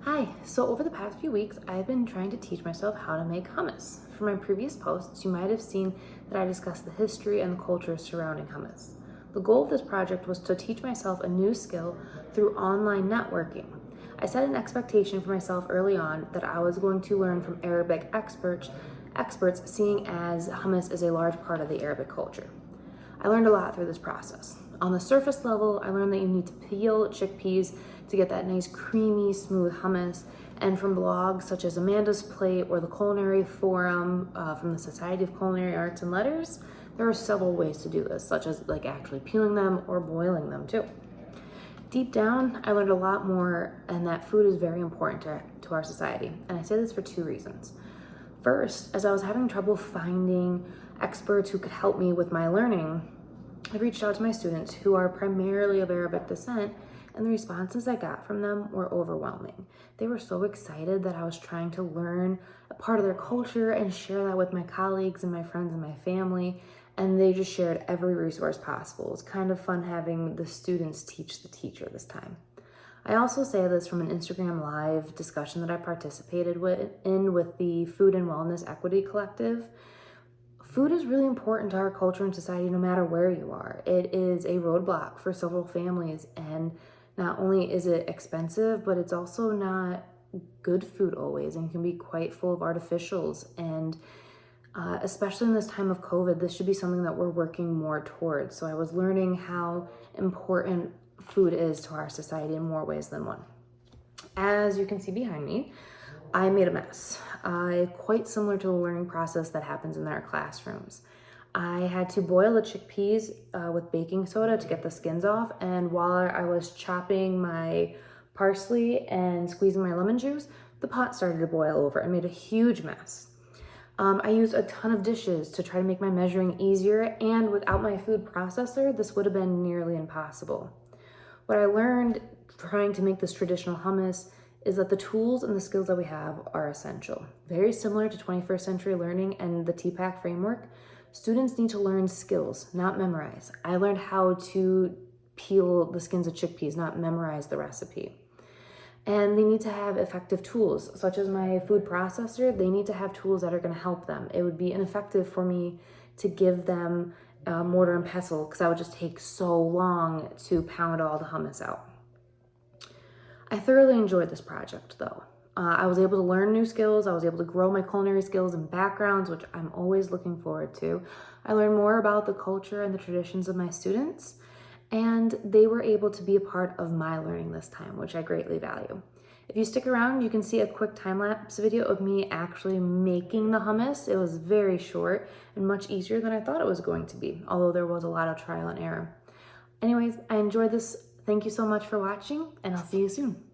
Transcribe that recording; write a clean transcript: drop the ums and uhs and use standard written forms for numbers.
Hi, so over the past few weeks, I've been trying to teach myself how to make hummus. For my previous posts, you might have seen that I discussed the history and the culture surrounding hummus. The goal of this project was to teach myself a new skill through online networking. I set an expectation for myself early on that I was going to learn from Arabic experts seeing as hummus is a large part of the Arabic culture. I learned a lot through this process. On the surface level, I learned that you need to peel chickpeas to get that nice creamy, smooth hummus. And from blogs such as Amanda's Plate or the Culinary Forum from the Society of Culinary Arts and Letters, there are several ways to do this, such as actually peeling them or boiling them too. Deep down, I learned a lot more, and that food is very important to our society. And I say this for two reasons. First, as I was having trouble finding experts who could help me with my learning, I reached out to my students who are primarily of Arabic descent, and the responses I got from them were overwhelming. They were so excited that I was trying to learn a part of their culture and share that with my colleagues and my friends and my family, and they just shared every resource possible. It was kind of fun having the students teach the teacher this time. I also say this from an Instagram Live discussion that I participated in with the Food and Wellness Equity Collective. Food is really important to our culture and society no matter where you are. It is a roadblock for several families, and not only is it expensive, but it's also not good food always and can be quite full of artificials. And especially in this time of COVID, this should be something that we're working more towards. So I was learning how important food is to our society in more ways than one. As you can see behind me, I made a mess, quite similar to the learning process that happens in our classrooms. I had to boil the chickpeas with baking soda to get the skins off, and while I was chopping my parsley and squeezing my lemon juice, the pot started to boil over and made a huge mess. I used a ton of dishes to try to make my measuring easier, and without my food processor, this would have been nearly impossible. What I learned trying to make this traditional hummus is that the tools and the skills that we have are essential. Very similar to 21st century learning and the TPAC framework, students need to learn skills, not memorize. I learned how to peel the skins of chickpeas, not memorize the recipe. And they need to have effective tools, such as my food processor. They need to have tools that are gonna help them. It would be ineffective for me to give them a mortar and pestle because that would just take so long to pound all the hummus out. I thoroughly enjoyed this project though. I was able to learn new skills. I was able to grow my culinary skills and backgrounds, which I'm always looking forward to. I learned more about the culture and the traditions of my students, and they were able to be a part of my learning this time, which I greatly value. If you stick around, you can see a quick time-lapse video of me actually making the hummus. It was very short and much easier than I thought it was going to be, although there was a lot of trial and error. Anyways, I enjoyed this. Thank you so much for watching, and I'll see you soon.